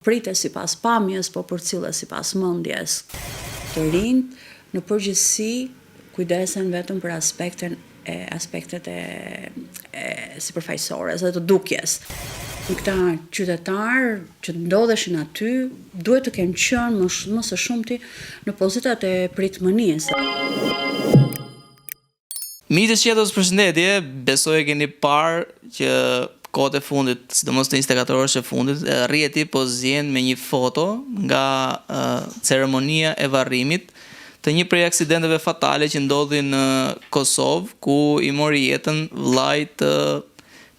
Pritet sipas pamjes, po përcillet sipas mendjes. Të rinjt në përgjithësi kujdesen vetëm për aspektet e sipërfaqësore dhe të dukjes. Këta qytetarë që ndodheshin aty duhet të kenë qenë më së shumti në pozitat e pritmënisë. Miqtë e Qetos, përshëndetje, besoj e keni parë që kohët e fundit, sidomos në 24 orësh e fundit, rrjeti po zjen me një foto nga ceremonia e varrimit të një prej aksidenteve fatale që ndodhi në Kosovë, ku i mori jetën vllai të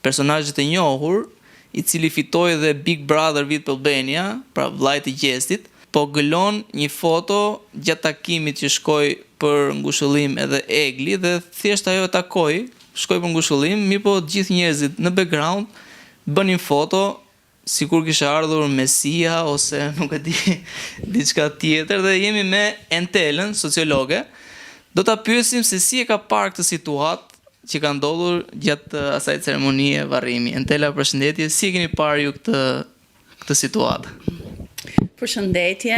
personazhit të njohur, i cili fitoi dhe Big Brother Vit Albania, pra vllai të Gjestit, po gëlon një foto gjatë takimit që shkoi për ngushëllim edhe Egli dhe thjesht ajo e takoi, shkoi për ngushëllim, mirë po gjithë njerëzit në background bënin foto sikur kishte ardhur Mesia ose nuk e di diçka tjetër, dhe jemi me Entelën, sociologe. Do ta pyesim se si e ka parë këtë situatë që ka ndodhur gjatë asaj ceremonie varrimi. Entela, përshëndetje, si e keni parë ju këtë situatë? Përshëndetje,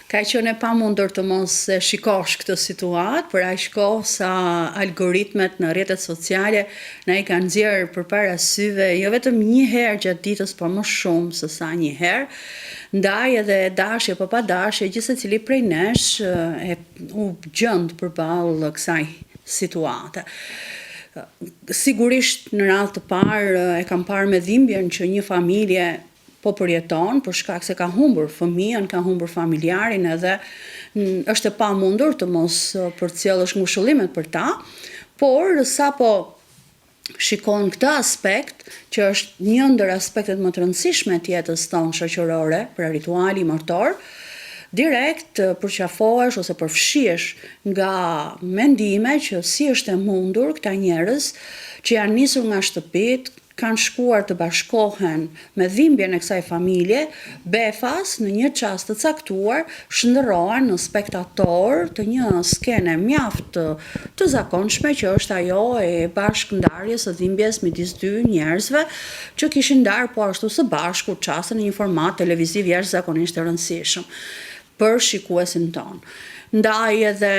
ka qenë e pamundur të mos e shikosh këtë situatë, për aq kohë sa algoritmet në rrjetet sociale na i kanë nxjerrë përpara syve jo vetëm një herë gjatë ditës, por më shumë se sa një herë. Ndaj edhe dashje apo pa dashje, gjithsecili prej nesh u gjend përballë kësaj situate. Sigurisht në radhë të parë e kam parë me dhimbjen që një familje po përjeton për shkak se ka humbur fëmijën, ka humbur familjarin, edhe është e pamundur të mos përcjellësh ngushëllimet për ta, por sapo shikon këtë aspekt, që është një ndër aspektet më të rëndësishme të jetës tonë shoqërore, pra rituali martor, direkt përqafohesh ose përfshihesh nga mendime që si është e mundur këta njerëz që janë nisur nga shtëpitë, kanë shkuar të bashkohen me dhimbjen e kësaj familje, befas në një çast të caktuar shndërrohen në spektator të një skene mjaft të zakonshme, që është ajo e bashkëndarjes së dhimbjes midis dy njerëzve që kishin ndarë po ashtu së bashku çastin në një format televiziv jashtëzakonisht të rëndësishëm për shikuesin ton. Ndaj edhe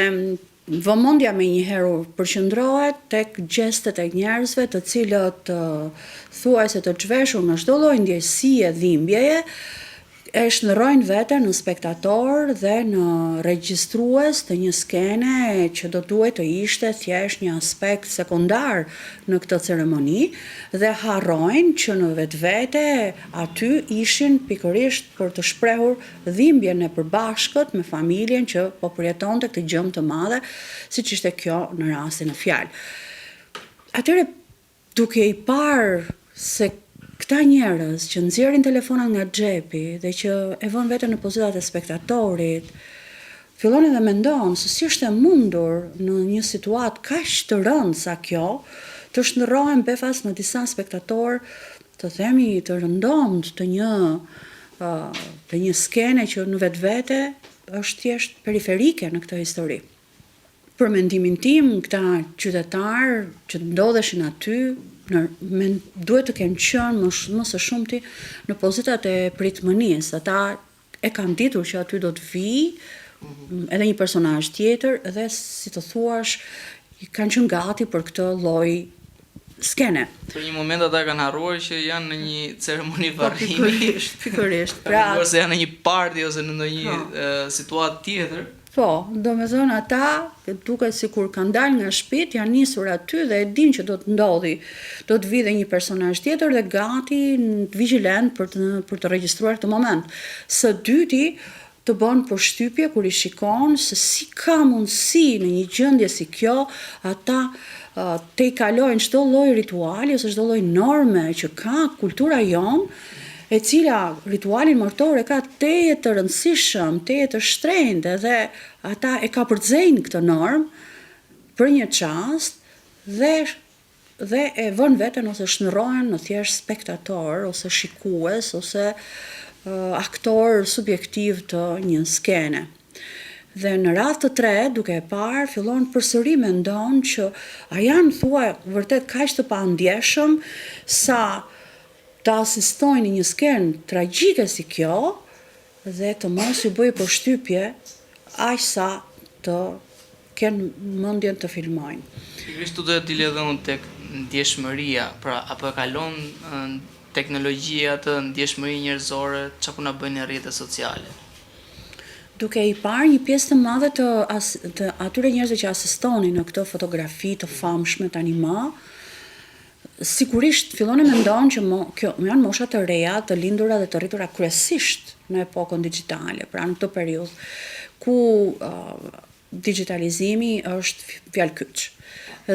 vëmendja me njëherë përqendrohet tek gjestet e njerëzve të cilët thuajse të zhveshur në çdo lloj ndjesie dhimbjeje e shndërrojnë veten në spektator dhe në regjistrues të një skene që do duhet të ishte thjesht një aspekt sekondar në këtë ceremoni, dhe harrojnë që në vetvete aty ishin pikërisht për të shprehur dhimbjen e përbashkët me familjen që po përjetonte këtë gjëm të madhe, siç ishte kjo në rastin e fjalë. Atëherë, duke i parë se këta njerëz që nxjerrin telefonat nga xhepi dhe që e vënë veten në pozitat e spektatorit, fillon edhe mendon se si është e mundur në një situatë kaq të rëndë sa kjo, të shndërrohen befas në disa spektatorë, të themi të rëndomt të një skene që në vetvete është thjesht periferike në këtë histori. Për mendimin tim, këta qytetarë që ndodheshin aty duhet të kenë qenë më së shumti në pozitat e pritmënisë. Ata e kanë ditur që aty do të vijë edhe një personazh tjetër, dhe si të thuash, kanë qenë gati për këtë lloj skene. Për një moment ata kanë harruar që janë në një ceremoni varrimi. Pikërisht. Pra, ose janë në një party ose në ndonjë situatë tjetër. Po, do me thonë ata, duket sikur kanë dalë nga shtëpia, janë nisur aty dhe e din që do të ndodhi, do të vijë një personazh tjetër dhe gati vigjilent për të regjistruar këtë moment. Së dyti, të bën përshtypje kur i shikon se si ka mundësi në një gjendje si kjo ata të i kalojnë çdo lloj rituali ose çdo lloj norme që ka kultura jonë, e cila ritualin martor e ka teje të rëndësishëm, teje të shtrenjtë, dhe ata e ka përcejnë këtë normë për një çast dhe e vën veten ose shndërrohen në thjesht spektator ose shikues ose aktor subjektiv të një skene. Dhe në radhë të tretë, duke e parë, fillon përsëri mendon që a janë thua vërtet kaq të pandjeshëm sa të asistojnë në një skenë tragjike si kjo dhe të mos ju bëjë përshtypje aq sa të kenë mendjen të filmojnë. Pikërisht tu do të lidhe unë tek ndjeshmëria, pra apo e kalon teknologjia të ndjeshmëri njerëzore, çka po na bëjnë rrjetet sociale. Duke i parë një pjesë të madhe të atyre njerëzve që asistonin në këto fotografi të famshme tani më, sigurisht fillon e mendon që kjo janë mosha të reja, të lindura dhe të rritura kryesisht në epokën digjitale, pra në këtë periudhë ku digitalizimi është fjalë kyç.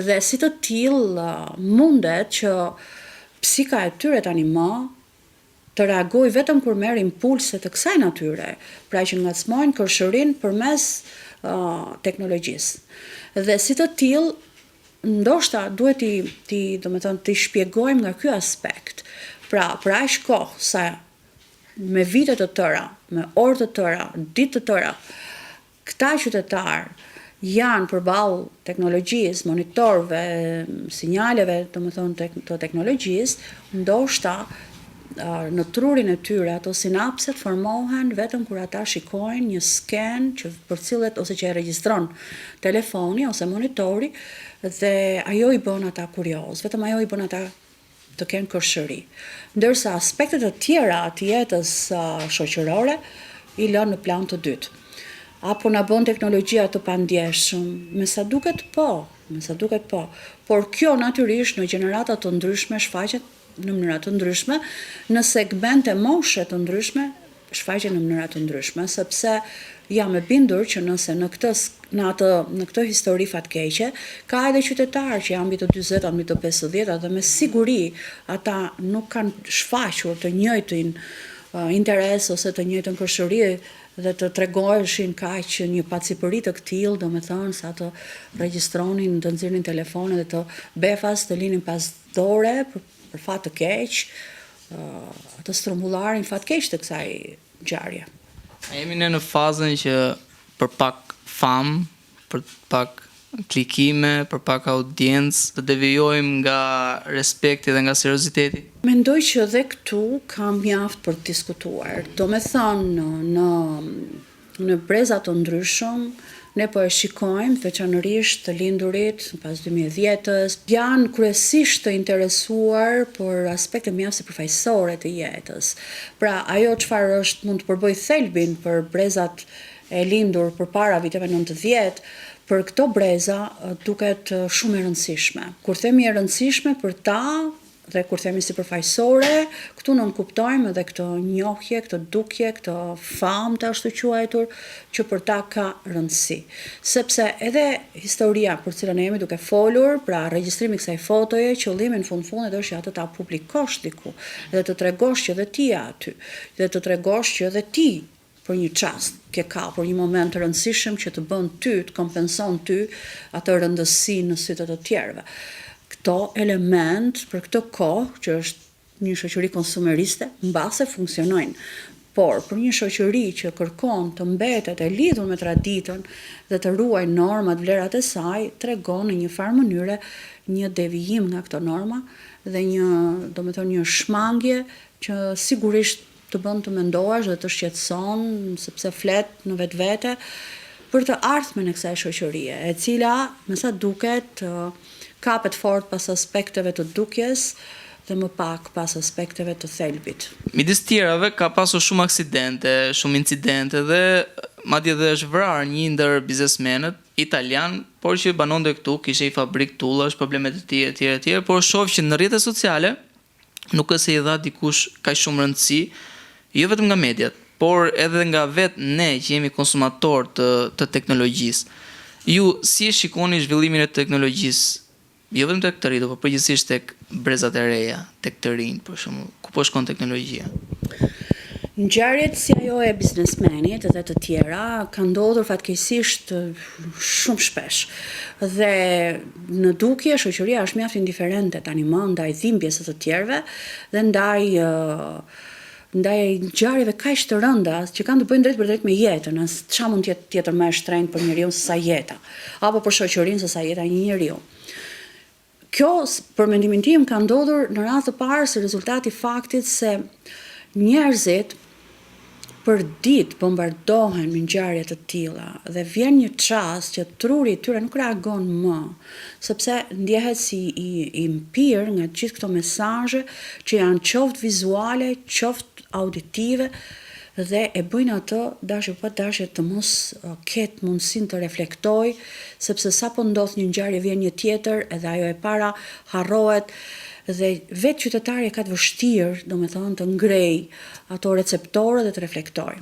Dhe si të tillë mundet që psika e tyre tani më të reagoj vetëm kur merr impulse të kësaj natyre, pra që ngacmojnë kërshërinë përmes teknologjisë. Dhe si të tillë, ndoshta duhet t'i shpjegojmë nga ky aspekt. Pra, për aq kohë sa me vite të tëra, me orë të tëra, ditë të tëra, këta qytetarë janë përballë teknologjisë, monitorëve, sinjaleve, të teknologjisë, ndoshta në trurin e tyre ato sinapset formohen vetëm kur ata shikojnë një sken që përcillet ose që e regjistron telefoni ose monitori dhe ajo i bën ata kurioz, vetëm ajo i bën ata të kenë kërshëri. Ndërsa aspektet të tjera të jetës shoqërore i lënë në plan të dytë. Apo na bën teknologjia të pandjeshëm, me sa duket po, por kjo natyrisht në gjenerata të ndryshme shfaqet në mënyra të ndryshme, në segmente moshe të ndryshme shfaqet në mënyra të ndryshme, sepse jam e bindur që nëse në këtë histori fatkeqe ka edhe qytetarë që janë mbi të 40, mbi të 50 dhe me siguri ata nuk kanë shfaqur të njëjtin interes ose të njëjtën kërshëri dhe të tregoheshin kaq një pacipëri të këtill, domethënë sa të regjistronin, të nxirrnin telefone dhe të befas të linin pas dore për fat të keq, të strumbullarin fat keq të kësaj ngjarje. A jemi ne në fazën që për pak famë, për pak klikime, për pak audiencë, të devijojmë nga respekti dhe nga serioziteti? Mendoj që edhe këtu ka mjaft për të diskutuar. Domethënë në breza të ndryshëm ne po e shikojmë veçanërisht të lindurit pas 2010-s, janë kryesisht të interesuar për aspekte mjaft sipërfaqësore të jetës. Pra, ajo çfarë mund të përbëj thelbin për brezat e lindur përpara viteve 90, për këto breza duket shumë e rëndësishme. Kur themi e rëndësishme për ta dhe kur themi sipërfaqësore, këtu nën kuptojmë edhe këtë njohje, këtë dukje, këtë famë të ashtu quajtur, që për ta ka rëndësi. Sepse edhe historia për cilën ne jemi duke folur, pra regjistrimi i kësaj fotoje, qëllimi në fundit është që atë ta publikosh diku, dhe të tregosh që edhe ti je aty, dhe të tregosh që edhe ti për një çast ke ka, për një moment të rëndësishëm që të bën ty, të kompenson ty atë rëndësi në sytë të tjerëve. Këto element për këtë kohë, që është një shoqëri konsumeriste, mbase funksionojnë. Por për një shoqëri që kërkon të mbetet e lidhur me traditën dhe të ruaj normat, vlerat e saj, tregon në një farë mënyre një devijim nga këto norma dhe një shmangje që sigurisht të bën të mendohesh dhe të shqetëson sepse flet në vetvete për të ardhmen e kësaj shoqërie, e cila me sa duket kapet fort pas aspekteve të dukjes dhe më pak pas aspekteve të thelbit. Midis tjerave ka pasur shumë aksidente, shumë incidente dhe madje dhe është vrarë një ndër biznesmenët italian, por që banonte këtu, kishte një fabrikë tullash, probleme të tjera, por shoh që në rrjetet sociale nuk është se i dha dikush kaq shumë rëndësi, jo vetëm nga mediat, por edhe nga vetë ne që jemi konsumator të teknologjisë. Ju si e shikoni zhvillimin e teknologjisë, jo vetëm tek të rritur, por përgjithsisht tek brezat e reja, tek të rinj, për shembull, ku po shkon teknologjia? Ngjarjet si ajo e biznesmenit dhe të tjera kanë ndodhur fatkeqësisht shumë shpesh. Dhe në dukje shoqëria është mjaft indiferente tani më ndaj dhimbjes së të tjerëve dhe ndaj ngjarjeve kaq të rënda që kanë të bëjnë drejt për drejt me jetën, ç'a mund të jetë tjetër më e shtrenjtë për njeriu se sa jeta, apo për shoqërinë se sa jeta e një njeriu. Kjo, për mendimin tim, ka ndodhur në radhë të parë si rezultati i faktit se njerëzit për ditë bombardohen me ngjarje të tilla dhe vjen një çast që truri i tyre nuk reagon më, sepse ndjehet si i mpir nga gjithë këto mesazhe që janë qoftë vizuale, qoftë auditive dhe e bëjnë atë dashje pa dashje të mos ketë mundësinë të reflektoj, sepse sa po ndodh një ngjarje vjen një tjetër edhe ajo e para harrohet dhe vetë qytetari ka të vështirë, domethënë, të ngrej ato receptorë dhe të reflektoj.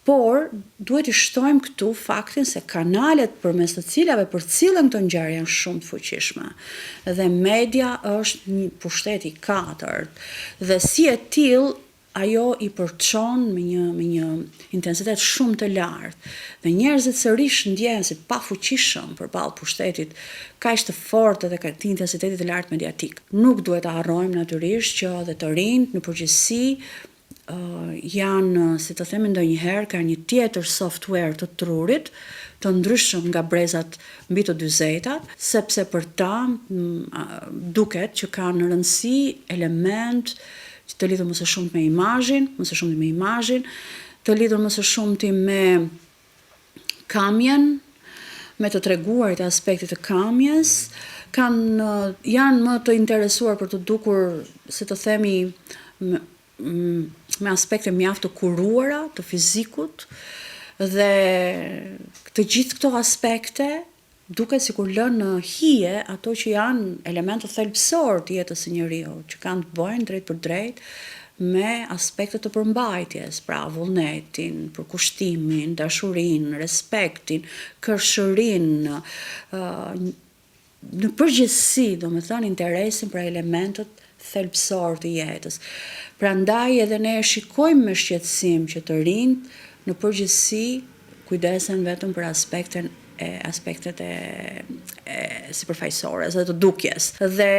Por, duhet i shtojmë këtu faktin se kanalet përmes të cilave përcillen këto ngjarje janë shumë të fuqishme. Dhe media është një pushtet i katërt. Dhe si e tillë, ajo i përçon me një intensitet shumë të lartë. Dhe njerëzit sërish ndjehen si pafuqishëm përballë pushtetit kaq të fortë dhe këtij intensiteti të lartë mediatik. Nuk duhet të harrojmë natyrisht që edhe të rinjt në përgjithësi janë, si të themi ndonjëherë, ka një tjetër software të trurit, të ndryshëm nga brezat mbi të 40, sepse për ta duket që kanë rëndësi element të lidhur më së shumti me imazhin, të lidhur më së shumti me kamjen, me të treguarit e aspektit të kamjes, janë më të interesuar për të dukur, si të themi, me aspekte mjaft të kuruara, të fizikut, dhe të gjithë këto aspekte duket sikur lënë në hije ato që janë elemente thelbësor të jetës së njeriu, që kanë të bëjnë drejt për drejt me aspekte të përmbajtjes, pra vullnetin, përkushtimin, dashurinë, respektin, kërshërinë, në përgjithësi, domethënë, interesin për elementet thelbësor të jetës. Prandaj edhe ne shikojmë me shqetësim që të rinjt në përgjithësi kujdesen vetëm për aspektet e sipërfaqësore dhe të dukjes. Dhe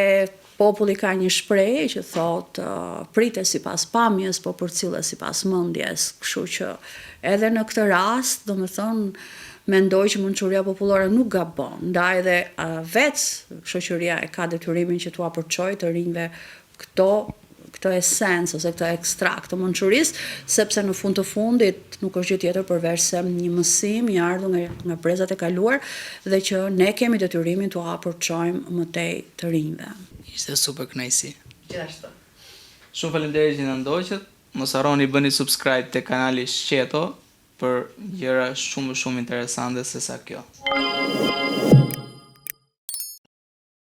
populli ka një shprehje që thotë pritet sipas pamjes, po përcillet sipas mendjes. Kështu që edhe në këtë rast, domethënë, mendoj që mençuria popullore nuk gabon. Ndaj edhe vetë shoqëria e ka detyrimin që t'u apërçojë të rinjve këtë esencë ose këtë ekstrakt të mençurisë, sepse në fund të fundit nuk është gjë tjetër përveç se një mësim i ardhur nga brezat e kaluar dhe që ne kemi detyrimin t'u apërçojmë më tej të rinjve. Ishte super kënaqësi. Gjithashtu. Shumë faleminderit që na ndoqët. Mos harroni bëni subscribe te kanali Shqeto për gjëra shumë interesante se sa kjo.